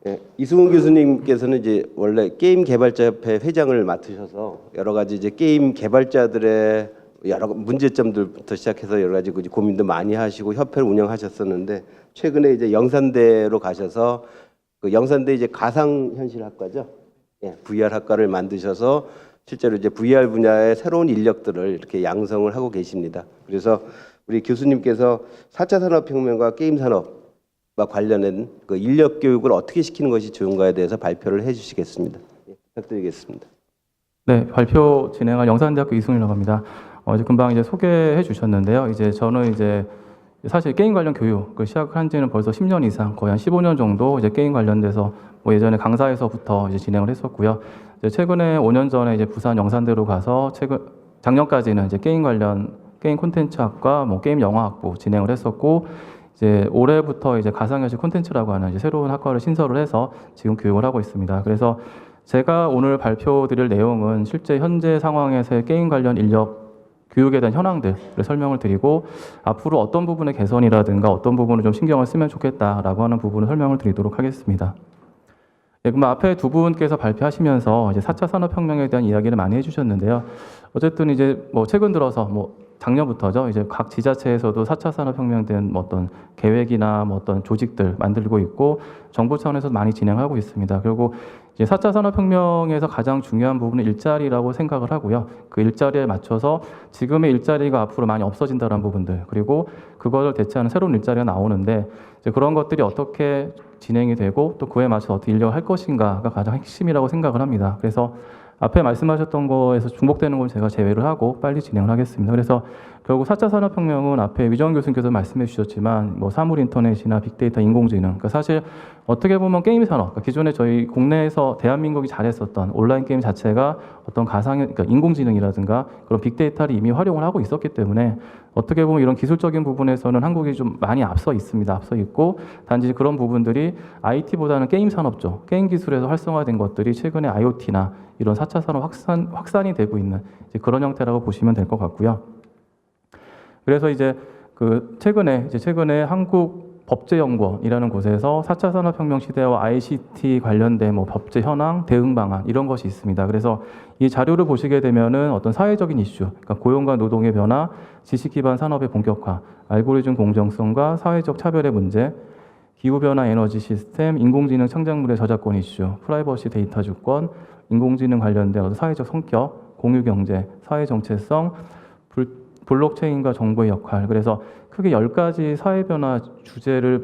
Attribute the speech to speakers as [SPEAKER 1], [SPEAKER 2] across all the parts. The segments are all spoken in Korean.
[SPEAKER 1] 예, 이승훈 교수님께서는 이제 원래 게임 개발자협회 회장을 맡으셔서 여러 가지 이제 게임 개발자들의 여러 문제점들부터 시작해서 여러 가지 고민도 많이 하시고 협회를 운영하셨었는데 최근에 이제 영산대로 가셔서 그 영산대 이제 가상현실학과죠. 예, VR 학과를 만드셔서 실제로 이제 VR 분야의 새로운 인력들을 이렇게 양성을 하고 계십니다. 그래서 우리 교수님께서 4차 산업혁명과 게임 산업과 관련된 그 인력 교육을 어떻게 시키는 것이 좋은가에 대해서 발표를 해주시겠습니다. 예, 부탁드리겠습니다.
[SPEAKER 2] 네, 발표 진행할 영산대학교 이승훈이라고 합니다. 이제 금방 이제 소개해 주셨는데요. 이제 저는 이제 사실 게임 관련 교육을 시작한 지는 벌써 10년 이상, 거의 한 15년 정도 이제 게임 관련돼서 뭐 예전에 강사에서부터 이제 진행을 했었고요. 이제 최근에 5년 전에 이제 부산 영산대로 가서 작년까지는 이제 게임 관련 게임 콘텐츠학과 뭐 게임 영화학부 진행을 했었고, 이제 올해부터 이제 가상현실 콘텐츠라고 하는 이제 새로운 학과를 신설을 해서 지금 교육을 하고 있습니다. 그래서 제가 오늘 발표드릴 내용은 실제 현재 상황에서의 게임 관련 인력 교육에 대한 현황들을 설명을 드리고, 앞으로 어떤 부분의 개선이라든가 어떤 부분을 좀 신경을 쓰면 좋겠다라고 하는 부분을 설명을 드리도록 하겠습니다. 네, 그럼 앞에 두 분께서 발표하시면서 이제 4차 산업혁명에 대한 이야기를 많이 해주셨는데요. 어쨌든 이제 뭐 최근 들어서 뭐 작년부터죠. 이제 각 지자체에서도 4차 산업혁명에 대한 뭐 어떤 계획이나 뭐 어떤 조직들 만들고 있고, 정부 차원에서 많이 진행하고 있습니다. 그리고 이제 4차 산업혁명에서 가장 중요한 부분은 일자리라고 생각을 하고요. 그 일자리에 맞춰서 지금의 일자리가 앞으로 많이 없어진다는 부분들, 그리고 그거를 대체하는 새로운 일자리가 나오는데, 이제 그런 것들이 어떻게 진행이 되고 또 그에 맞춰서 어떻게 인력을 할 것인가가 가장 핵심이라고 생각을 합니다. 그래서 앞에 말씀하셨던 거에서 중복되는 걸 제가 제외를 하고 빨리 진행을 하겠습니다. 그래서 결국 4차 산업혁명은 앞에 위정 교수님께서 말씀해 주셨지만 뭐 사물 인터넷이나 빅데이터, 인공지능, 그러니까 사실 어떻게 보면 게임 산업, 그러니까 기존에 저희 국내에서 대한민국이 잘했었던 온라인 게임 자체가 어떤 그러니까 인공지능이라든가 그런 빅데이터를 이미 활용을 하고 있었기 때문에 어떻게 보면 이런 기술적인 부분에서는 한국이 좀 많이 앞서 있습니다. 앞서 있고, 단지 그런 부분들이 IT보다는 게임 산업 쪽, 게임 기술에서 활성화된 것들이 최근에 IoT나 이런 4차 산업 확산이 되고 있는 이제 그런 형태라고 보시면 될 것 같고요. 그래서 이제 최근에 한국법제연구원이라는 곳에서 4차 산업혁명 시대와 ICT 관련된 뭐 법제 현황, 대응 방안 이런 것이 있습니다. 그래서 이 자료를 보시게 되면은 어떤 사회적인 이슈, 그러니까 고용과 노동의 변화, 지식 기반 산업의 본격화, 알고리즘 공정성과 사회적 차별의 문제, 기후변화 에너지 시스템, 인공지능 창작물의 저작권 이슈, 프라이버시 데이터 주권, 인공지능 관련된 어떤 사회적 성격, 공유경제, 사회정체성, 블록체인과 정보의 역할. 그래서 크게 10가지 사회변화 주제에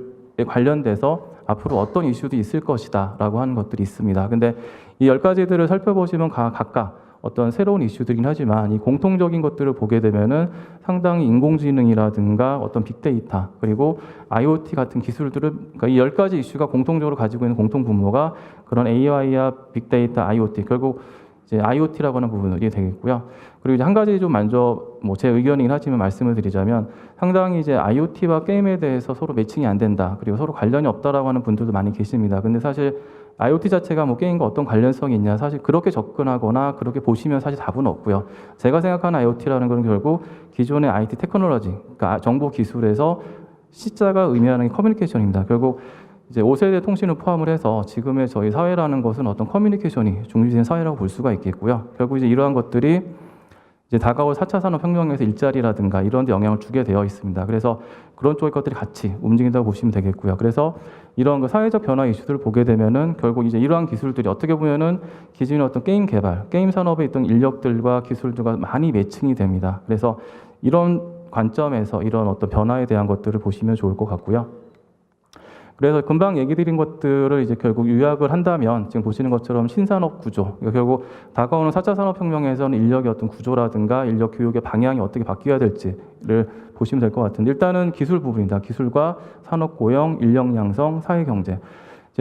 [SPEAKER 2] 관련돼서 앞으로 어떤 이슈도 있을 것이다 라고 하는 것들이 있습니다. 근데 이 10가지들을 살펴보시면 각각 어떤 새로운 이슈들이긴 하지만 이 공통적인 것들을 보게 되면은 상당히 인공지능이라든가 어떤 빅데이터, 그리고 IoT 같은 기술들을, 그러니까 이 10가지 이슈가 공통적으로 가지고 있는 공통 분모가 그런 AI와 빅데이터, IoT, 결국 이제 IoT라고 하는 부분이 되겠고요. 그리고 이제 한 가지 좀 먼저 뭐 제 의견이긴 하지만 말씀을 드리자면, 상당히 이제 IoT와 게임에 대해서 서로 매칭이 안 된다, 그리고 서로 관련이 없다라고 하는 분들도 많이 계십니다. 근데 사실 IoT 자체가 뭐 게임과 어떤 관련성이 있냐, 사실 그렇게 접근하거나 그렇게 보시면 사실 답은 없고요. 제가 생각하는 IoT라는 건 결국 기존의 IT 테크놀로지, 그러니까 정보 기술에서 C자가 의미하는 게 커뮤니케이션입니다. 결국 이제 5세대 통신을 포함을 해서 지금의 저희 사회라는 것은 어떤 커뮤니케이션이 중시된 사회라고 볼 수가 있겠고요. 결국 이제 이러한 것들이 이제 다가올 4차 산업혁명에서 일자리라든가 이런 데 영향을 주게 되어 있습니다. 그래서 그런 쪽의 것들이 같이 움직인다고 보시면 되겠고요. 그래서 이런 그 사회적 변화 이슈들을 보게 되면은 결국 이제 이러한 기술들이 어떻게 보면은 기존의 어떤 게임 개발, 게임 산업에 있던 인력들과 기술들과 많이 매칭이 됩니다. 그래서 이런 관점에서 이런 어떤 변화에 대한 것들을 보시면 좋을 것 같고요. 그래서 금방 얘기 드린 것들을 이제 결국 요약을 한다면 지금 보시는 것처럼 신산업 구조, 그러니까 결국 다가오는 4차 산업혁명에서는 인력의 어떤 구조라든가 인력 교육의 방향이 어떻게 바뀌어야 될지를 보시면 될 것 같은데, 일단은 기술 부분입니다. 기술과 산업 고용, 인력 양성, 사회 경제.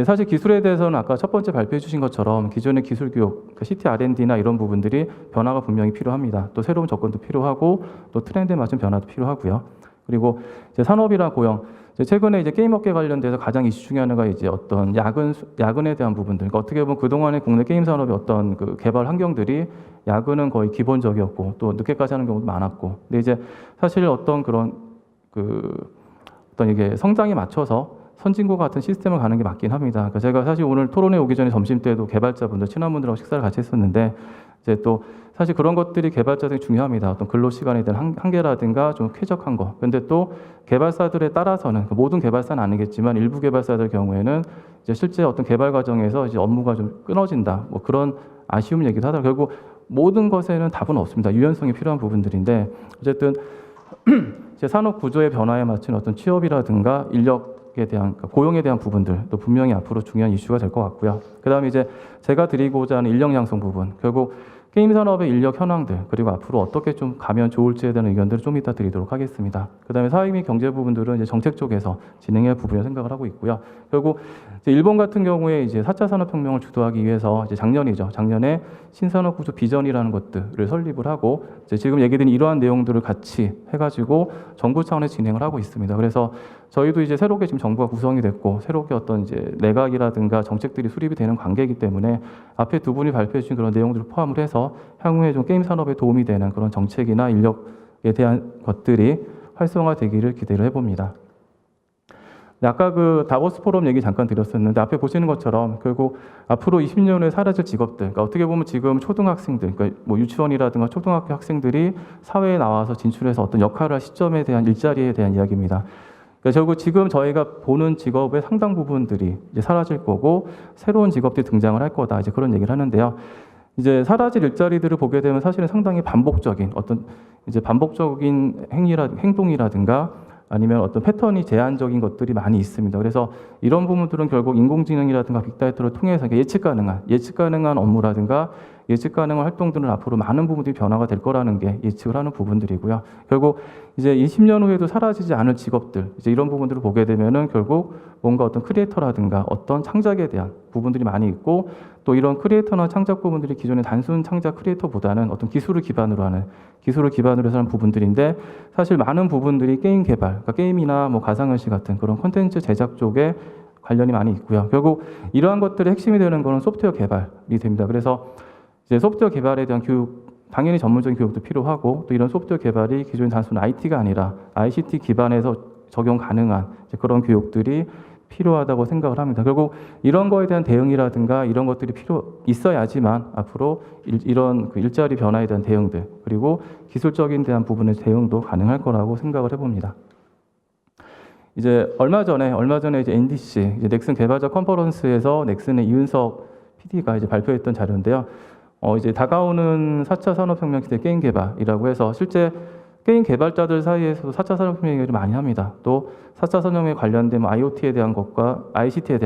[SPEAKER 2] 사실 기술에 대해서는 아까 첫 번째 발표해 주신 것처럼 기존의 기술 교육, 그러니까 CT R&D나 이런 부분들이 변화가 분명히 필요합니다. 또 새로운 접근도 필요하고 또 트렌드에 맞춘 변화도 필요하고요. 그리고 이제 산업이나 고용, 최근에 이제 게임 업계 관련돼서 가장 이슈 중에 하나가 이제 어떤 야근에 대한 부분들. 그러니까 어떻게 보면 그동안의 국내 게임 산업의 어떤 그 개발 환경들이 야근은 거의 기본적이었고 또 늦게까지 하는 경우도 많았고. 근데 이제 사실 어떤 그런 어떤 이게 성장에 맞춰서 선진국 같은 시스템을 가는 게 맞긴 합니다. 그러니까 제가 사실 오늘 토론회 오기 전에 점심 때도 개발자분들, 친한분들하고 식사를 같이 했었는데 이제 또 사실 그런 것들이 개발자들이 중요합니다. 어떤 근로 시간에 대한 한계라든가 좀 쾌적한 거. 근데 또 개발사들에 따라서는 모든 개발사는 아니겠지만 일부 개발사들 경우에는 이제 실제 어떤 개발 과정에서 이제 업무가 좀 끊어진다. 뭐 그런 아쉬움 얘기도 하더라고요. 결국 모든 것에는 답은 없습니다. 유연성이 필요한 부분들인데 어쨌든 제 산업 구조의 변화에 맞춘 어떤 취업이라든가 인력에 대한 그러니까 고용에 대한 부분들도 분명히 앞으로 중요한 이슈가 될 것 같고요. 그다음에 이제 제가 드리고자 하는 인력 양성 부분, 결국 게임 산업의 인력 현황들 그리고 앞으로 어떻게 좀 가면 좋을지에 대한 의견들을 좀 이따 드리도록 하겠습니다. 그다음에 사회 및 경제 부분들은 이제 정책 쪽에서 진행할 부분이라고 생각을 하고 있고요. 결국 이제 일본 같은 경우에 이제 4차 산업혁명을 주도하기 위해서 이제 작년에 신산업 구조 비전이라는 것들을 설립을 하고 이제 지금 얘기드린 이러한 내용들을 같이 해가지고 정부 차원에서 진행을 하고 있습니다. 그래서 저희도 이제 새롭게 지금 정부가 구성이 됐고 새롭게 어떤 이제 내각이라든가 정책들이 수립이 되는 관계이기 때문에 앞에 두 분이 발표해 주신 그런 내용들을 포함을 해서 향후에 좀 게임 산업에 도움이 되는 그런 정책이나 인력에 대한 것들이 활성화되기를 기대를 해봅니다. 네, 아까 그 다보스 포럼 얘기 잠깐 드렸었는데 앞에 보시는 것처럼 결국 앞으로 20년 후에 사라질 직업들, 그러니까 어떻게 보면 지금 초등학생들, 그러니까 뭐 유치원이라든가 초등학교 학생들이 사회에 나와서 진출해서 어떤 역할을 할 시점에 대한 일자리에 대한 이야기입니다. 그러니까 결국 지금 저희가 보는 직업의 상당 부분들이 이제 사라질 거고 새로운 직업들이 등장을 할 거다. 이제 그런 얘기를 하는데요. 이제 사라질 일자리들을 보게 되면 사실은 상당히 반복적인 어떤 이제 반복적인 행동이라든가 아니면 어떤 패턴이 제한적인 것들이 많이 있습니다. 그래서 이런 부분들은 결국 인공지능이라든가 빅데이터를 통해서 예측 가능한 업무라든가 예측 가능한 활동들은 앞으로 많은 부분들이 변화가 될 거라는 게 예측을 하는 부분들이고요. 결국 이제 20년 후에도 사라지지 않을 직업들, 이제 이런 부분들을 보게 되면은 결국 뭔가 어떤 크리에이터라든가 어떤 창작에 대한 부분들이 많이 있고 또 이런 크리에이터나 창작 부분들이 기존의 단순 창작 크리에이터보다는 어떤 기술을 기반으로 해서 하는 부분들인데 사실 많은 부분들이 게임 개발, 그러니까 게임이나 뭐 가상현실 같은 그런 콘텐츠 제작 쪽에 관련이 많이 있고요. 결국 이러한 것들의 핵심이 되는 거는 소프트웨어 개발이 됩니다. 그래서 이제 소프트웨어 개발에 대한 교육, 당연히 전문적인 교육도 필요하고 또 이런 소프트웨어 개발이 기존 단순 IT가 아니라 ICT 기반에서 적용 가능한 그런 교육들이 필요하다고 생각을 합니다. 결국 이런 거에 대한 대응이라든가 이런 것들이 필요 있어야지만 앞으로 이런 그 일자리 변화에 대한 대응들 그리고 기술적인 대한 부분의 대응도 가능할 거라고 생각을 해봅니다. 이제 얼마 전에 이제 NDC 이제 넥슨 개발자 컨퍼런스에서 넥슨의 이윤석 PD가 이제 발표했던 자료인데요. 이제 다가오는 4차 산업혁명 시대 게임 개발이라고 해서 실제 게임 개발자들 사이에서도 4차 산업혁명 얘기를 많이 합니다. 또 4차 산업혁명에 관련된 뭐 IoT에 대한 것과 ICT에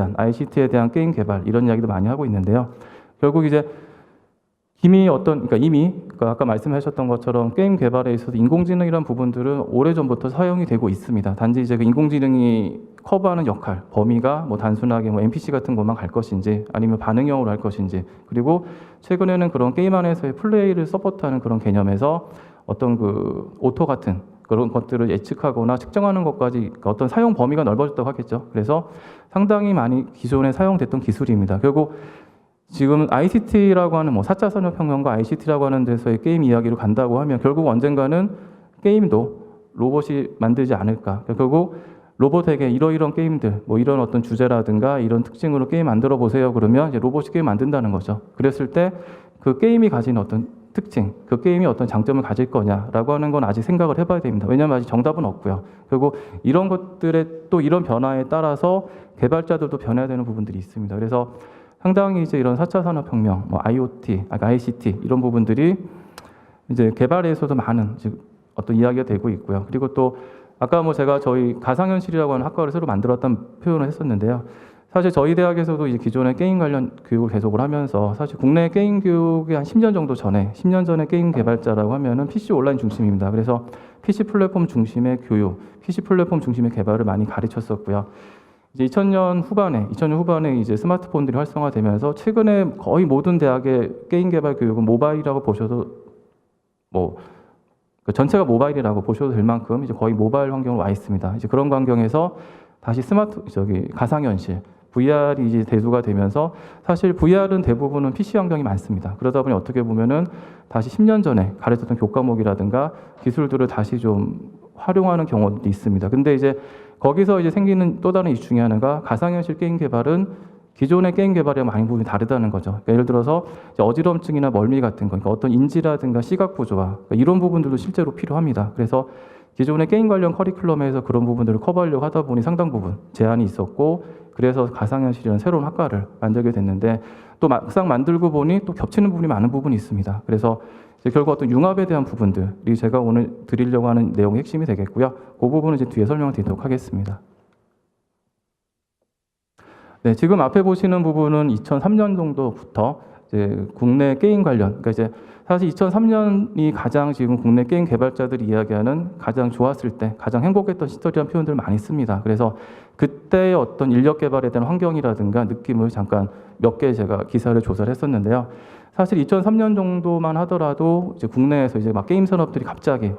[SPEAKER 2] 대한 게임 개발 이런 이야기도 많이 하고 있는데요. 결국 이제 이미 아까 말씀하셨던 것처럼 게임 개발에 있어서 인공지능이라는 부분들은 오래전부터 사용이 되고 있습니다. 단지 이제 그 인공지능이 커버하는 역할, 범위가 뭐 단순하게 뭐 NPC 같은 것만 갈 것인지 아니면 반응형으로 할 것인지 그리고 최근에는 그런 게임 안에서의 플레이를 서포트하는 그런 개념에서 어떤 그 오토 같은 그런 것들을 예측하거나 측정하는 것까지 어떤 사용 범위가 넓어졌다고 하겠죠. 그래서 상당히 많이 기존에 사용됐던 기술입니다. 결국 지금 ICT라고 하는 뭐 4차 산업혁명과 ICT라고 하는 데서의 게임 이야기로 간다고 하면 결국 언젠가는 게임도 로봇이 만들지 않을까. 결국 로봇에게 이러이러한 게임들, 뭐 이런 어떤 주제라든가 이런 특징으로 게임 만들어 보세요. 그러면 이제 로봇이 게임 만든다는 거죠. 그랬을 때 그 게임이 가진 어떤 특징, 그 게임이 어떤 장점을 가질 거냐라고 하는 건 아직 생각을 해봐야 됩니다. 왜냐하면 아직 정답은 없고요. 결국 이런 것들의 또 이런 변화에 따라서 개발자들도 변해야 되는 부분들이 있습니다. 그래서 상당히 이제 이런 4차 산업혁명, 뭐 ICT 이런 부분들이 이제 개발에서도 많은 어떤 이야기가 되고 있고요. 그리고 또 아까 뭐 제가 저희 가상현실이라고 하는 학과를 새로 만들었다는 표현을 했었는데요. 사실 저희 대학에서도 이제 기존에 게임 관련 교육을 계속을 하면서 사실 국내 게임 교육이 한 10년 정도 전에 10년 전에 게임 개발자라고 하면은 PC 온라인 중심입니다. 그래서 PC 플랫폼 중심의 교육, PC 플랫폼 중심의 개발을 많이 가르쳤었고요. 이제 2000년 후반에 이제 스마트폰들이 활성화되면서 최근에 거의 모든 대학의 게임 개발 교육은 모바일이라고 보셔도 뭐 전체가 모바일이라고 보셔도 될 만큼 이제 거의 모바일 환경으로 와 있습니다. 이제 그런 환경에서 다시 가상현실 VR이 이제 대두가 되면서 사실 VR은 대부분은 PC 환경이 많습니다. 그러다 보니 어떻게 보면은 다시 10년 전에 가르쳤던 교과목이라든가 기술들을 다시 좀 활용하는 경우도 있습니다. 근데 이제 거기서 이제 생기는 또 다른 이슈 중에 하나가 가상현실 게임 개발은 기존의 게임 개발이랑 많이 부분이 다르다는 거죠. 그러니까 예를 들어서 이제 어지럼증이나 멀미 같은 거, 그러니까 어떤 인지라든가 시각 구조화 그러니까 이런 부분들도 실제로 필요합니다. 그래서 기존의 게임 관련 커리큘럼에서 그런 부분들을 커버하려고 하다 보니 상당 부분 제한이 있었고, 그래서 가상현실이라는 새로운 학과를 만들게 됐는데 또 막상 만들고 보니 또 겹치는 부분이 많은 부분이 있습니다. 그래서 이제 결국 어떤 융합에 대한 부분들이 제가 오늘 드리려고 하는 내용의 핵심이 되겠고요. 그 부분은 이제 뒤에 설명을 드리도록 하겠습니다. 네, 지금 앞에 보시는 부분은 2003년 정도부터 이제 국내 게임 관련, 그러니까 이제 사실 2003년이 가장 지금 국내 게임 개발자들이 이야기하는 가장 좋았을 때, 가장 행복했던 시절이라는 표현들을 많이 씁니다. 그래서 그때의 어떤 인력 개발에 대한 환경이라든가 느낌을 잠깐 몇 개 제가 기사를 조사를 했었는데요. 사실 2003년 정도만 하더라도 이제 국내에서 이제 막 게임 산업들이 갑자기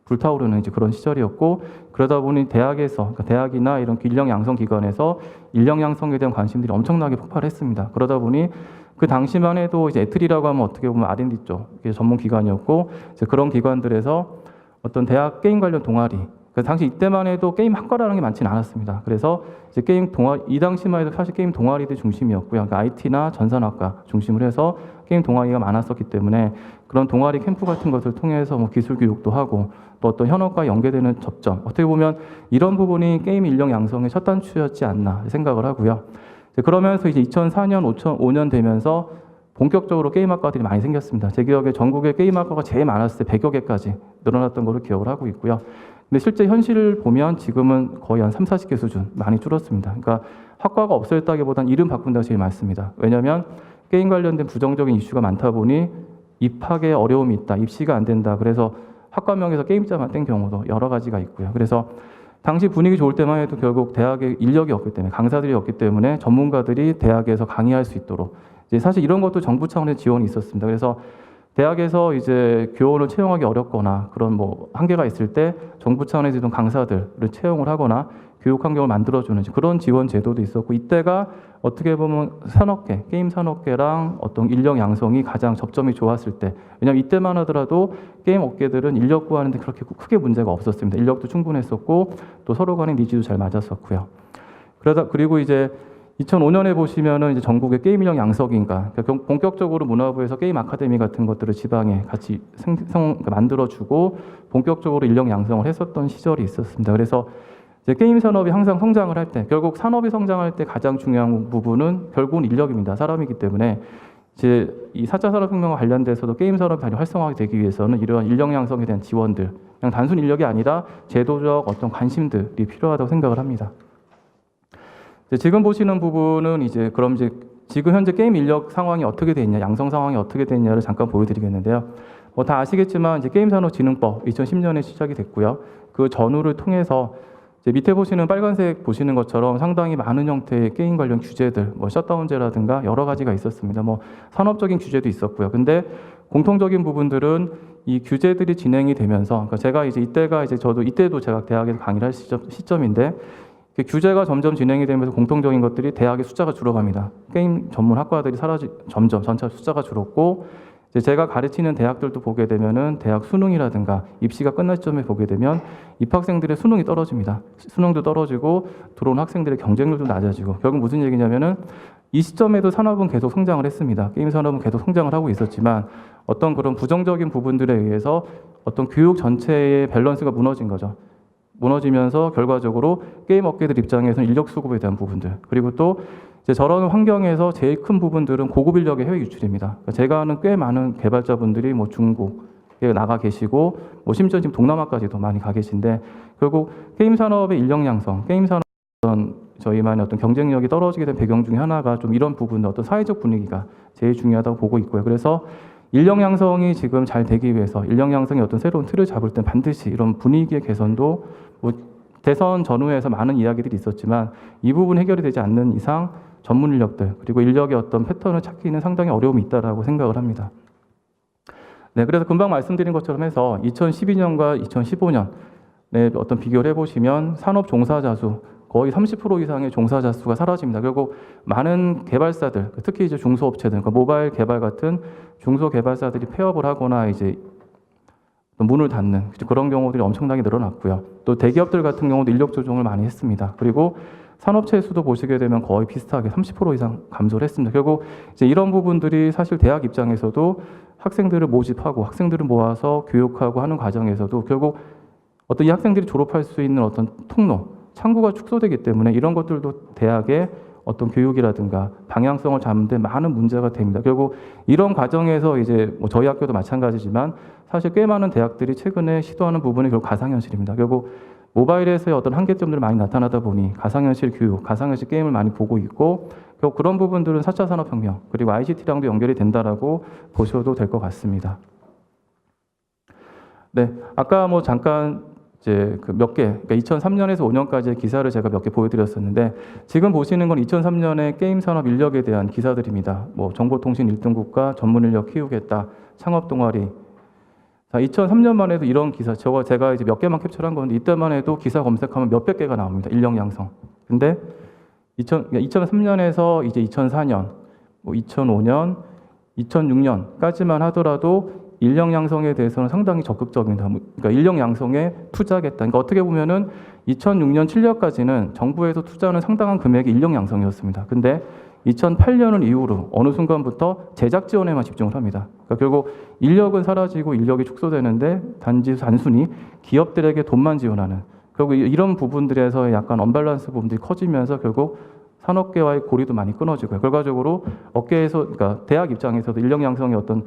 [SPEAKER 2] 불타오르는 이제 그런 시절이었고, 그러다 보니 대학에서, 그러니까 대학이나 이런 인력 양성 기관에서 인력 양성에 대한 관심들이 엄청나게 폭발했습니다. 그러다 보니 그 당시만 해도 이제 애틀이라고 하면 어떻게 보면 R&D 쪽 전문 기관이었고, 이제 그런 기관들에서 어떤 대학 게임 관련 동아리, 그러니까 당시 이때만 해도 게임 학과라는 게 많지는 않았습니다. 그래서 이제 게임 동아리, 이 당시만 해도 사실 게임 동아리들 중심이었고요. 그러니까 IT나 전산학과 중심으로 해서 게임 동아리가 많았었기 때문에 그런 동아리 캠프 같은 것을 통해서 뭐 기술 교육도 하고 또 어떤 현업과 연계되는 접점, 어떻게 보면 이런 부분이 게임 인력 양성의 첫 단추였지 않나 생각을 하고요. 그러면서 이제 2004년, 2005년 되면서 본격적으로 게임학과들이 많이 생겼습니다. 제 기억에 전국에 게임학과가 제일 많았을 때 100여 개까지 늘어났던 걸로 기억을 하고 있고요. 근데 실제 현실을 보면 지금은 거의 한 30, 40개 수준 많이 줄었습니다. 그러니까 학과가 없어졌다기보다는 이름 바꾼다가 제일 많습니다. 왜냐하면 게임 관련된 부정적인 이슈가 많다 보니 입학에 어려움이 있다, 입시가 안 된다. 그래서 학과명에서 게임자만 뗀 경우도 여러 가지가 있고요. 그래서 당시 분위기 좋을 때만 해도 결국 대학에 인력이 없기 때문에, 강사들이 없기 때문에 전문가들이 대학에서 강의할 수 있도록 이제 사실 이런 것도 정부 차원의 지원이 있었습니다. 그래서 대학에서 이제 교원을 채용하기 어렵거나 그런 뭐 한계가 있을 때 정부 차원에서 이런 강사들을 채용을 하거나 교육 환경을 만들어주는 그런 지원 제도도 있었고, 이때가 어떻게 보면 산업계, 게임 산업계랑 어떤 인력 양성이 가장 접점이 좋았을 때, 왜냐하면 이때만 하더라도 게임 업계들은 인력 구하는데 그렇게 크게 문제가 없었습니다. 인력도 충분했었고 또 서로 간의 니즈도 잘 맞았었고요. 그리고 이제 2005년에 보시면은 이제 전국의 게임 인력 양성인가, 그러니까 본격적으로 문화부에서 게임 아카데미 같은 것들을 지방에 같이 만들어주고 본격적으로 인력 양성을 했었던 시절이 있었습니다. 그래서 이제 게임 산업이 항상 성장을 할 때, 결국 산업이 성장할 때 가장 중요한 부분은 결국은 인력입니다. 사람이기 때문에 이제 이 4차 산업혁명과 관련돼서도 게임 산업이 많이 활성화가 되기 위해서는 이러한 인력 양성에 대한 지원들, 그냥 단순 인력이 아니라 제도적 어떤 관심들이 필요하다고 생각을 합니다. 지금 보시는 부분은 이제 그럼 이제 지금 현재 게임 인력 상황이 어떻게 돼 있냐, 양성 상황이 어떻게 돼 있냐를 잠깐 보여드리겠는데요. 뭐 다 아시겠지만 이제 게임산업진흥법 2010년에 시작이 됐고요. 그 전후를 통해서 이제 밑에 보시는 빨간색 보시는 것처럼 상당히 많은 형태의 게임 관련 규제들, 뭐 셧다운제라든가 여러 가지가 있었습니다. 뭐 산업적인 규제도 있었고요. 근데 공통적인 부분들은 이 규제들이 진행이 되면서, 그러니까 제가 이제 이때가 이제 저도 이때도 제가 대학에서 강의를 할 시점인데, 규제가 점점 진행이 되면서 공통적인 것들이 대학의 숫자가 줄어갑니다. 게임 전문 학과들이 점점 전체 숫자가 줄었고, 이제 제가 가르치는 대학들도 보게 되면은 대학 수능이라든가 입시가 끝날 시점에 보게 되면 입학생들의 수능이 떨어집니다. 수능도 떨어지고 들어온 학생들의 경쟁률도 낮아지고, 결국 무슨 얘기냐면은 이 시점에도 산업은 계속 성장을 했습니다. 게임 산업은 계속 성장을 하고 있었지만 어떤 그런 부정적인 부분들에 의해서 어떤 교육 전체의 밸런스가 무너진 거죠. 무너지면서 결과적으로 게임 업계들 입장에서는 인력 수급에 대한 부분들, 그리고 또 이제 저런 환경에서 제일 큰 부분들은 고급 인력의 해외 유출입니다. 그러니까 제가 아는 꽤 많은 개발자분들이 뭐 중국에 나가 계시고 뭐 심지어 지금 동남아까지도 많이 가 계신데, 결국 게임 산업의 인력 양성, 게임 산업 저희만의 어떤 경쟁력이 떨어지게 된 배경 중에 하나가 좀 이런 부분, 어떤 사회적 분위기가 제일 중요하다고 보고 있고요. 그래서 인력 양성이 지금 잘 되기 위해서, 인력 양성의 어떤 새로운 틀을 잡을 땐 반드시 이런 분위기의 개선도, 뭐 대선 전후에서 많은 이야기들이 있었지만 이 부분 해결이 되지 않는 이상 전문 인력들, 그리고 인력의 어떤 패턴을 찾기는 상당히 어려움이 있다라고 생각을 합니다. 네, 그래서 금방 말씀드린 것처럼 해서 2012년과 2015년에 어떤 비교를 해보시면 산업 종사자 수 거의 30% 이상의 종사자 수가 사라집니다. 결국 많은 개발사들, 특히 이제 중소업체들, 그러니까 모바일 개발 같은 중소개발사들이 폐업을 하거나 이제 또 문을 닫는 그런 경우들이 엄청나게 늘어났고요. 또 대기업들 같은 경우도 인력 조정을 많이 했습니다. 그리고 산업체 수도 보시게 되면 거의 비슷하게 30% 이상 감소를 했습니다. 결국 이제 이런 부분들이 사실 대학 입장에서도 학생들을 모집하고 학생들을 모아서 교육하고 하는 과정에서도 결국 어떤 이 학생들이 졸업할 수 있는 어떤 통로, 창구가 축소되기 때문에 이런 것들도 대학의 어떤 교육이라든가 방향성을 잡는 데 많은 문제가 됩니다. 결국 이런 과정에서 이제 뭐 저희 학교도 마찬가지지만 사실 꽤 많은 대학들이 최근에 시도하는 부분이 결국 가상현실입니다. 결국 모바일에서의 어떤 한계점들이 많이 나타나다 보니 가상현실 교육, 가상현실 게임을 많이 보고 있고 결국 그런 부분들은 4차 산업혁명 그리고 ICT랑도 연결이 된다라고 보셔도 될 것 같습니다. 네, 아까 뭐 잠깐 이제 그 몇 개, 그러니까 2003년에서 5년까지의 기사를 제가 몇 개 보여드렸었는데 지금 보시는 건 2003년의 게임 산업 인력에 대한 기사들입니다. 뭐 정보통신 1등 국가, 전문 인력 키우겠다, 창업 동아리. 자, 2003년만 해도 이런 기사, 제가 이제 몇 개만 캡처한 건데 이때만 해도 기사 검색하면 몇백 개가 나옵니다. 인력 양성. 근데 2003년에서 이제 2004년, 뭐 2005년, 2006년까지만 하더라도 인력 양성에 대해서는 상당히 적극적입니다. 그러니까 인력 양성에 투자하겠다. 그러니까 어떻게 보면은 2006년 7년까지는 정부에서 투자하는 상당한 금액이 인력 양성이었습니다. 근데 2008년은 이후로 어느 순간부터 제작 지원에만 집중을 합니다. 그러니까 결국 인력은 사라지고 인력이 축소되는데 단순히 기업들에게 돈만 지원하는 결국 이런 부분들에서 약간 언밸런스 부분들이 커지면서 결국 산업계와의 고리도 많이 끊어지고요. 결과적으로 업계에서 그러니까 대학 입장에서도 인력 양성의 어떤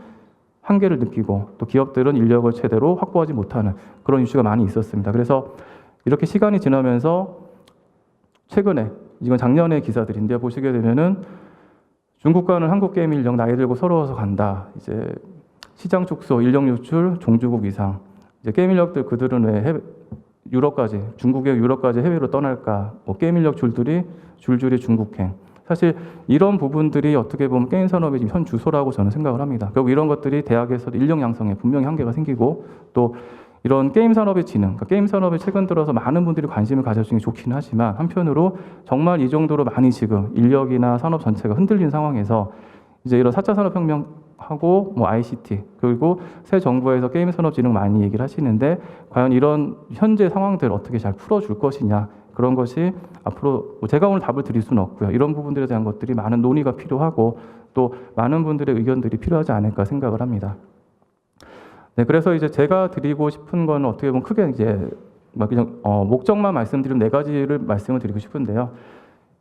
[SPEAKER 2] 한계를 느끼고 또 기업들은 인력을 제대로 확보하지 못하는 그런 이슈가 많이 있었습니다. 그래서 이렇게 시간이 지나면서 최근에 이건 작년의 기사들인데 보시게 되면은 중국과는 한국 게임 인력 나이 들고 서러워서 간다. 이제 시장 축소, 인력 유출, 종주국 이상. 이제 게임 인력들 그들은 왜 유럽까지 중국의 유럽까지 해외로 떠날까? 뭐 게임 인력 줄줄이 중국행. 사실 이런 부분들이 어떻게 보면 게임 산업의 지금 현 주소라고 저는 생각을 합니다. 결국 이런 것들이 대학에서도 인력 양성에 분명히 한계가 생기고 또 이런 게임 산업의 진흥, 그러니까 게임 산업에 최근 들어서 많은 분들이 관심을 가져주는 게 좋기는 하지만 한편으로 정말 이 정도로 많이 지금 인력이나 산업 전체가 흔들린 상황에서 이제 이런 4차 산업혁명하고 뭐 ICT 그리고 새 정부에서 게임 산업 진흥 많이 얘기를 하시는데 과연 이런 현재 상황들 어떻게 잘 풀어줄 것이냐 그런 것이 앞으로 제가 오늘 답을 드릴 수는 없고요. 이런 부분들에 대한 것들이 많은 논의가 필요하고 또 많은 분들의 의견들이 필요하지 않을까 생각을 합니다. 네, 그래서 이제 제가 드리고 싶은 건 어떻게 보면 크게 이제 그냥 목적만 말씀드리면 네 가지를 말씀을 드리고 싶은데요.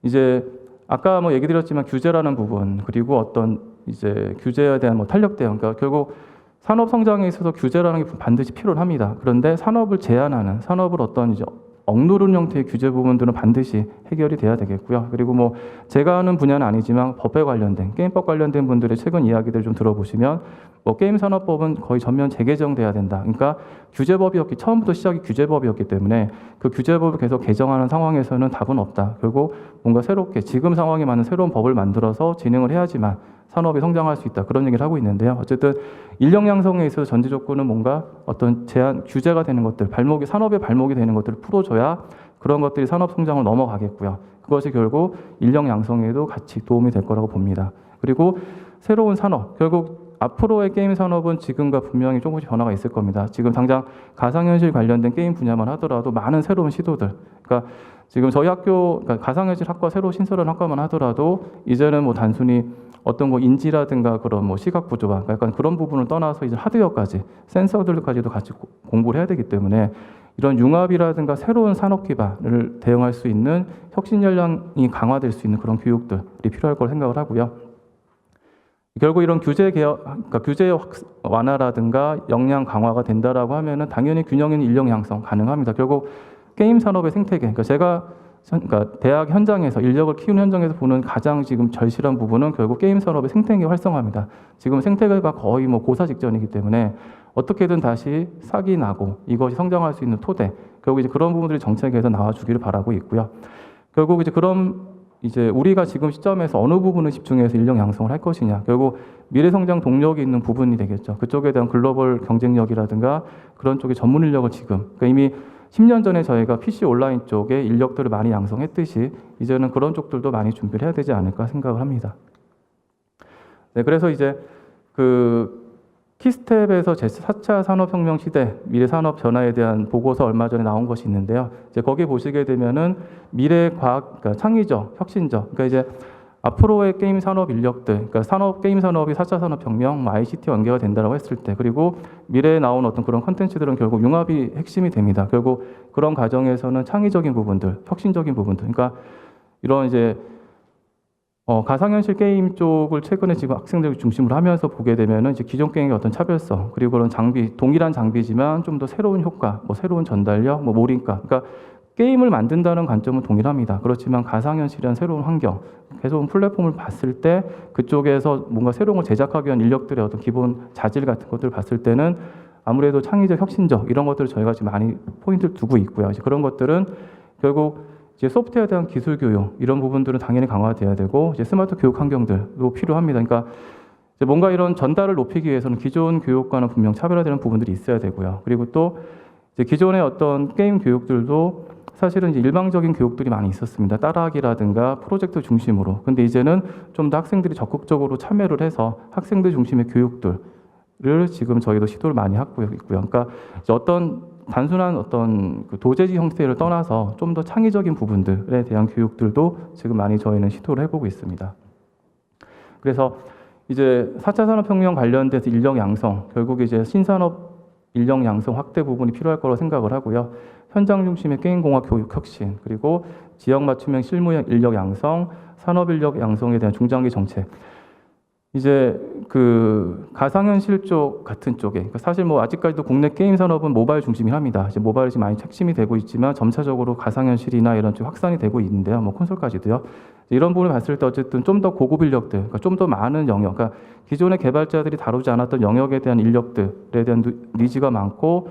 [SPEAKER 2] 이제 아까 뭐 얘기 드렸지만 규제라는 부분 그리고 어떤 이제 규제에 대한 뭐 탄력 대응, 그러니까 결국 산업 성장에 있어서 규제라는 게 반드시 필요합니다. 그런데 산업을 제한하는 산업을 어떤 이제 억누르는 형태의 규제 부분들은 반드시 해결이 돼야 되겠고요. 그리고 뭐 제가 하는 분야는 아니지만 법에 관련된 게임법 관련된 분들의 최근 이야기들 좀 들어보시면 뭐 게임 산업법은 거의 전면 재개정돼야 된다. 그러니까 규제법이었기 처음부터 시작이 규제법이었기 때문에 그 규제법을 계속 개정하는 상황에서는 답은 없다. 결국 뭔가 새롭게 지금 상황에 맞는 새로운 법을 만들어서 진행을 해야지만 산업이 성장할 수 있다. 그런 얘기를 하고 있는데요. 어쨌든 인력 양성에 있어서 전제 조건은 뭔가 어떤 제한 규제가 되는 것들, 산업의 발목이 되는 것들을 풀어줘야 그런 것들이 산업 성장을 넘어가겠고요. 그것이 결국 인력 양성에도 같이 도움이 될 거라고 봅니다. 그리고 새로운 산업, 결국 앞으로의 게임 산업은 지금과 분명히 조금씩 변화가 있을 겁니다. 지금 당장 가상현실 관련된 게임 분야만 하더라도 많은 새로운 시도들, 그러니까 지금 저희 학교 그러니까 가상현실 학과 새로 신설한 학과만 하더라도 이제는 뭐 단순히 어떤 뭐 인지라든가 그런 뭐 시각 구조화 약간 그런 부분을 떠나서 이제 하드웨어까지 센서들까지도 같이 공부를 해야 되기 때문에 이런 융합이라든가 새로운 산업 기반을 대응할 수 있는 혁신 역량이 강화될 수 있는 그런 교육들이 필요할 걸 생각을 하고요. 결국 이런 규제 개혁, 그러니까 규제 완화라든가 역량 강화가 된다라고 하면은 당연히 균형 있는 인력 양성 가능합니다. 결국 게임 산업의 생태계, 그러니까 대학 현장에서 인력을 키우는 현장에서 보는 가장 지금 절실한 부분은 결국 게임 산업의 생태계 활성화입니다. 지금 생태계가 거의 뭐 고사 직전이기 때문에 어떻게든 다시 싹이 나고 이것이 성장할 수 있는 토대, 결국 이제 그런 부분들이 정책에서 나와주기를 바라고 있고요. 결국 이제 우리가 지금 시점에서 어느 부분을 집중해서 인력 양성을 할 것이냐, 결국 미래 성장 동력이 있는 부분이 되겠죠. 그쪽에 대한 글로벌 경쟁력이라든가 그런 쪽의 전문 인력을 그러니까 이미 10년 전에 저희가 PC 온라인 쪽에 인력들을 많이 양성했듯이 이제는 그런 쪽들도 많이 준비를 해야 되지 않을까 생각을 합니다. 네, 그래서 이제 키스텝에서 제4차 산업혁명 시대 미래 산업 변화에 대한 보고서 얼마 전에 나온 것이 있는데요. 이제 거기 보시게 되면은 미래 과학, 그러니까 창의적, 혁신적, 그러니까 이제 앞으로의 게임 산업 인력들, 그러니까 게임 산업이 4차 산업혁명, ICT 연계가 된다고 했을 때, 그리고 미래에 나온 어떤 그런 컨텐츠들은 결국 융합이 핵심이 됩니다. 결국 그런 과정에서는 창의적인 부분들, 혁신적인 부분들, 그러니까 이런 이제 가상현실 게임 쪽을 최근에 지금 학생들 중심으로 하면서 보게 되면은 이제 기존 게임의 어떤 차별성, 그리고 그런 장비, 동일한 장비지만 좀 더 새로운 효과, 뭐 새로운 전달력, 뭐 몰입감, 그러니까 게임을 만든다는 관점은 동일합니다. 그렇지만 가상현실이란 새로운 환경, 계속 플랫폼을 봤을 때 그쪽에서 뭔가 새로운 걸 제작하기 위한 인력들의 어떤 기본 자질 같은 것들을 봤을 때는 아무래도 창의적, 혁신적 이런 것들을 저희가 지금 많이 포인트를 두고 있고요. 이제 그런 것들은 결국 이제 소프트웨어에 대한 기술 교육 이런 부분들은 당연히 강화돼야 되고 이제 스마트 교육 환경들도 필요합니다. 그러니까 이제 뭔가 이런 전달을 높이기 위해서는 기존 교육과는 분명 차별화되는 부분들이 있어야 되고요. 그리고 또 이제 기존의 어떤 게임 교육들도 사실은 이제 일방적인 교육들이 많이 있었습니다. 따라하기라든가 프로젝트 중심으로. 근데 이제는 좀 더 학생들이 적극적으로 참여를 해서 학생들 중심의 교육들을 지금 저희도 시도를 많이 하고 있고요. 그러니까 이제 어떤 단순한 어떤 그 도제지 형태를 떠나서 좀 더 창의적인 부분들에 대한 교육들도 지금 많이 저희는 시도를 해보고 있습니다. 그래서 이제 4차 산업혁명 관련돼서 인력 양성, 결국 이제 신산업 인력 양성 확대 부분이 필요할 거라고 생각을 하고요. 현장 중심의 게임공학 교육 혁신, 그리고 지역 맞춤형 실무 인력 양성, 산업 인력 양성에 대한 중장기 정책. 이제 그 가상현실 쪽 같은 쪽에 그러니까 사실 뭐 아직까지도 국내 게임 산업은 모바일 중심이 합니다. 이제 모바일이 지금 많이 핵심이 되고 있지만 점차적으로 가상현실이나 이런 쪽 확산이 되고 있는데요. 뭐 콘솔까지도요. 이런 부분을 봤을 때 어쨌든 좀 더 고급 인력들, 그러니까 좀 더 많은 영역, 그러니까 기존의 개발자들이 다루지 않았던 영역에 대한 인력들에 대한 니즈가 많고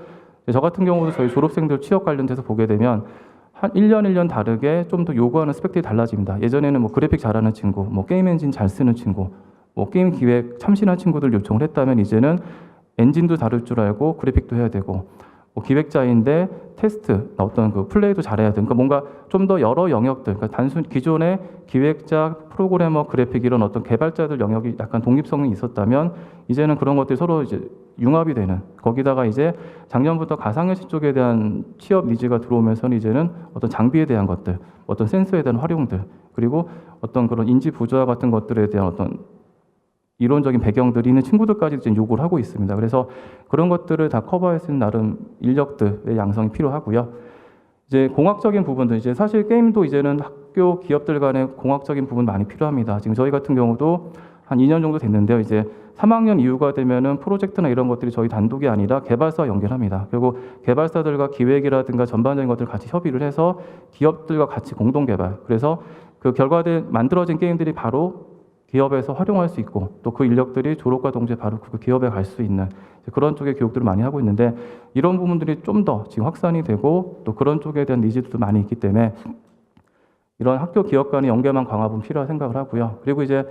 [SPEAKER 2] 저 같은 경우도 저희 졸업생들 취업 관련돼서 보게 되면 한 1년 다르게 좀 더 요구하는 스펙들이 달라집니다. 예전에는 뭐 그래픽 잘하는 친구, 뭐 게임 엔진 잘 쓰는 친구, 뭐 게임 기획 참신한 친구들 요청을 했다면 이제는 엔진도 다룰 줄 알고 그래픽도 해야 되고 뭐 기획자인데 테스트 어떤 그 플레이도 잘해야 되고 그러니까 뭔가 좀 더 여러 영역들 그러니까 단순 기존의 기획자, 프로그래머, 그래픽 이런 어떤 개발자들 영역이 약간 독립성이 있었다면 이제는 그런 것들이 서로 이제 융합이 되는 거기다가 이제 작년부터 가상현실 쪽에 대한 취업 니즈가 들어오면서는 이제는 어떤 장비에 대한 것들, 어떤 센서에 대한 활용들 그리고 어떤 그런 인지 부조화 같은 것들에 대한 어떤 이론적인 배경들이 있는 친구들까지 이제 요구를 하고 있습니다. 그래서 그런 것들을 다 커버할 수 있는 나름 인력들의 양성이 필요하고요. 이제 공학적인 부분도 이제 사실 게임도 이제는 학교 기업들 간의 공학적인 부분 많이 필요합니다. 지금 저희 같은 경우도 한 2년 정도 됐는데요. 이제 3학년 이후가 되면은 프로젝트나 이런 것들이 저희 단독이 아니라 개발사와 연결합니다. 결국 개발사들과 기획이라든가 전반적인 것들을 같이 협의를 해서 기업들과 같이 공동 개발. 그래서 그 결과된 만들어진 게임들이 바로 기업에서 활용할 수 있고 또 그 인력들이 졸업과 동시에 바로 그 기업에 갈 수 있는 그런 쪽의 교육들을 많이 하고 있는데 이런 부분들이 좀 더 지금 확산이 되고 또 그런 쪽에 대한 니즈도 많이 있기 때문에 이런 학교 기업 간의 연계망 강화분 필요하다고 생각을 하고요. 그리고 이제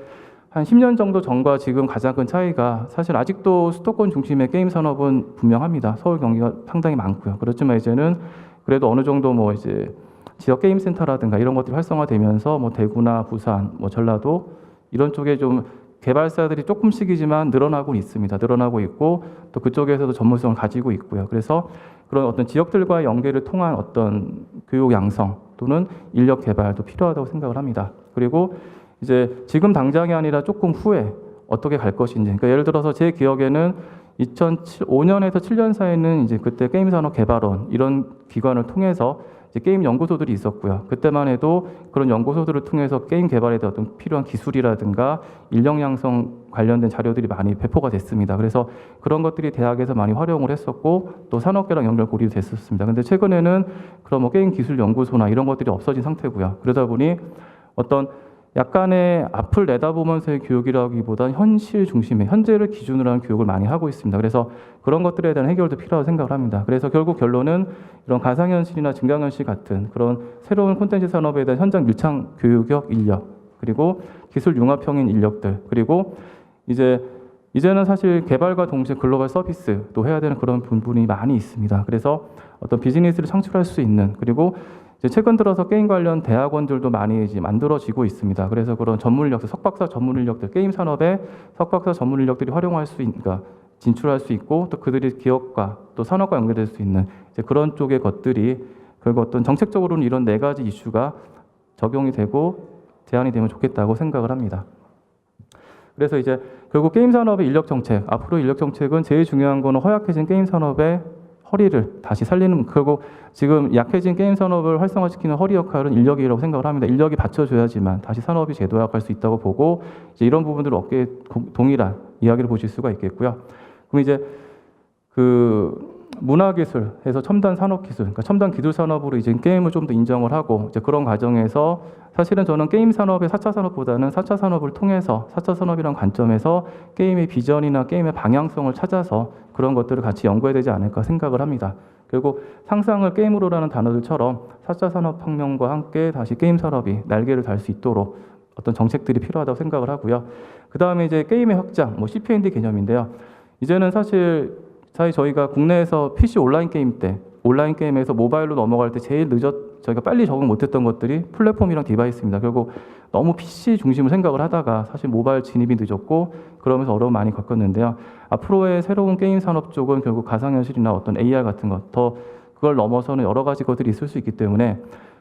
[SPEAKER 2] 한 10년 정도 전과 지금 가장 큰 차이가 사실 아직도 수도권 중심의 게임 산업은 분명합니다. 서울 경기가 상당히 많고요. 그렇지만 이제는 그래도 어느 정도 뭐 이제 지역 게임 센터라든가 이런 것들이 활성화되면서 뭐 대구나 부산, 뭐 전라도 이런 쪽에 좀 개발사들이 조금씩이지만 늘어나고 있습니다. 늘어나고 있고 또 그쪽에서도 전문성을 가지고 있고요. 그래서 그런 어떤 지역들과의 연계를 통한 어떤 교육 양성 또는 인력 개발도 필요하다고 생각을 합니다. 그리고 이제 지금 당장이 아니라 조금 후에 어떻게 갈 것인지. 그러니까 예를 들어서 제 기억에는 2005년에서 7년 사이에는 이제 그때 게임산업개발원 이런 기관을 통해서 이제 게임 연구소들이 있었고요. 그때만 해도 그런 연구소들을 통해서 게임 개발에 대한 어떤 필요한 기술이라든가 인력 양성 관련된 자료들이 많이 배포가 됐습니다. 그래서 그런 것들이 대학에서 많이 활용을 했었고 또 산업계랑 연결 고리도 됐었습니다. 근데 최근에는 그런 뭐 게임 기술 연구소나 이런 것들이 없어진 상태고요. 그러다 보니 어떤 약간의 앞을 내다보면서의 교육이라기보다는 현실 중심의 현재를 기준으로 하는 교육을 많이 하고 있습니다. 그래서 그런 것들에 대한 해결도 필요하다고 생각을 합니다. 그래서 결국 결론은 이런 가상현실이나 증강현실 같은 그런 새로운 콘텐츠 산업에 대한 현장 밀착 교육력 인력 그리고 기술 융합형인 인력들 그리고 이제는 사실 개발과 동시에 글로벌 서비스도 해야 되는 그런 부분이 많이 있습니다. 그래서 어떤 비즈니스를 창출할 수 있는 그리고 이제 최근 들어서 게임 관련 대학원들도 많이 이제 만들어지고 있습니다. 그래서 그런 전문 인력들, 석박사 전문 인력들, 게임 산업에 석박사 전문 인력들이 활용할 수 있는, 그러니까 진출할 수 있고 또 그들이 기업과 또 산업과 연계될 수 있는 이제 그런 쪽의 것들이 결국 어떤 정책적으로는 이런 네 가지 이슈가 적용이 되고 제안이 되면 좋겠다고 생각을 합니다. 그래서 이제 결국 게임 산업의 인력 정책, 앞으로 인력 정책은 제일 중요한 거는 허약해진 게임 산업의 허리를 다시 살리는, 결국 지금 약해진 게임 산업을 활성화시키는 허리 역할은 인력이라고 생각을 합니다. 인력이 받쳐줘야지만 다시 산업이 재도약할 수 있다고 보고 이제 이런 부분들을 어깨에 동일한 이야기를 보실 수가 있겠고요. 그럼 이제 그 문화기술에서 첨단 산업기술, 그러니까 첨단 기술 산업으로 이제 게임을 좀 더 인정을 하고 이제 그런 과정에서 사실은 저는 게임 산업의 4차 산업보다는 4차 산업을 통해서 4차 산업이라는 관점에서 게임의 비전이나 게임의 방향성을 찾아서 그런 것들을 같이 연구해야 되지 않을까 생각을 합니다. 결국 상상을 게임으로라는 단어들처럼 4차 산업혁명과 함께 다시 게임 산업이 날개를 달 수 있도록 어떤 정책들이 필요하다고 생각을 하고요. 그 다음에 이제 게임의 확장, 뭐 CPND 개념인데요. 이제는 사실 저희가 국내에서 PC 온라인 게임 때 온라인 게임에서 모바일로 넘어갈 때 제일 저희가 빨리 적응 못했던 것들이 플랫폼이랑 디바이스입니다. 결국 너무 PC 중심을 생각을 하다가 사실 모바일 진입이 늦었고 그러면서 어려움 많이 겪었는데요. 앞으로의 새로운 게임 산업 쪽은 결국 가상현실이나 어떤 AR 같은 것, 더 그걸 넘어서는 여러 가지 것들이 있을 수 있기 때문에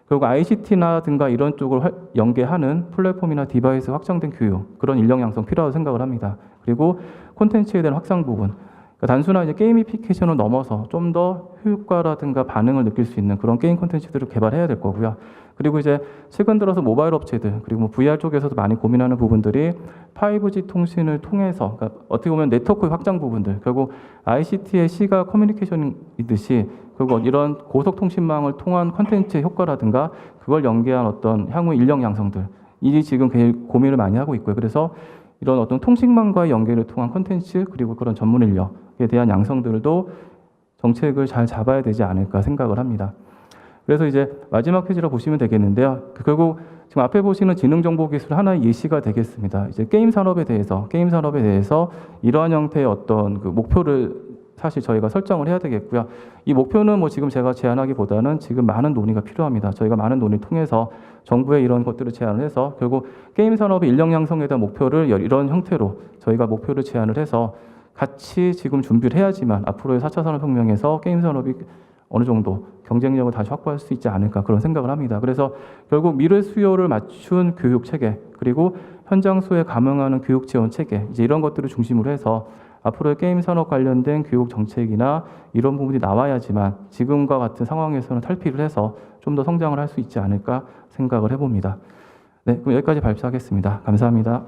[SPEAKER 2] 결국 ICT나든가 이런 쪽을 연계하는 플랫폼이나 디바이스 확장된 교육, 그런 인력 양성 필요하다고 생각을 합니다. 그리고 콘텐츠에 대한 확장 부분, 그러니까 단순한 이제 게이미피케이션을 넘어서 좀 더 효과라든가 반응을 느낄 수 있는 그런 게임 콘텐츠들을 개발해야 될 거고요. 그리고 이제 최근 들어서 모바일 업체들 그리고 뭐 VR 쪽에서도 많이 고민하는 부분들이 5G 통신을 통해서, 그러니까 어떻게 보면 네트워크 확장 부분들, 결국 ICT의 C가 커뮤니케이션이듯이 결국 이런 고속통신망을 통한 콘텐츠의 효과라든가 그걸 연계한 어떤 향후 인력 양성들, 이 지금 고민을 많이 하고 있고요. 그래서 이런 어떤 통신망과의 연계를 통한 콘텐츠 그리고 그런 전문 인력에 대한 양성들도 정책을 잘 잡아야 되지 않을까 생각을 합니다. 그래서 이제 마지막 페이지로 보시면 되겠는데요. 결국 지금 앞에 보시는 지능정보기술 하나의 예시가 되겠습니다. 이제 게임 산업에 대해서 이러한 형태의 어떤 그 목표를 사실 저희가 설정을 해야 되겠고요. 이 목표는 뭐 지금 제가 제안하기보다는 지금 많은 논의가 필요합니다. 저희가 많은 논의를 통해서 정부에 이런 것들을 제안을 해서 결국 게임 산업의 인력 양성에 대한 목표를 이런 형태로 저희가 목표를 제안을 해서 같이 지금 준비를 해야지만 앞으로의 4차 산업혁명에서 게임 산업이 어느 정도 경쟁력을 다시 확보할 수 있지 않을까 그런 생각을 합니다. 그래서 결국 미래 수요를 맞춘 교육 체계 그리고 현장 수요에 감응하는 교육 지원 체계 이제 이런 것들을 중심으로 해서 앞으로의 게임 산업 관련된 교육 정책이나 이런 부분이 나와야지만 지금과 같은 상황에서는 탈피를 해서 좀 더 성장을 할 수 있지 않을까 생각을 해봅니다. 네, 그럼 여기까지 발표하겠습니다. 감사합니다.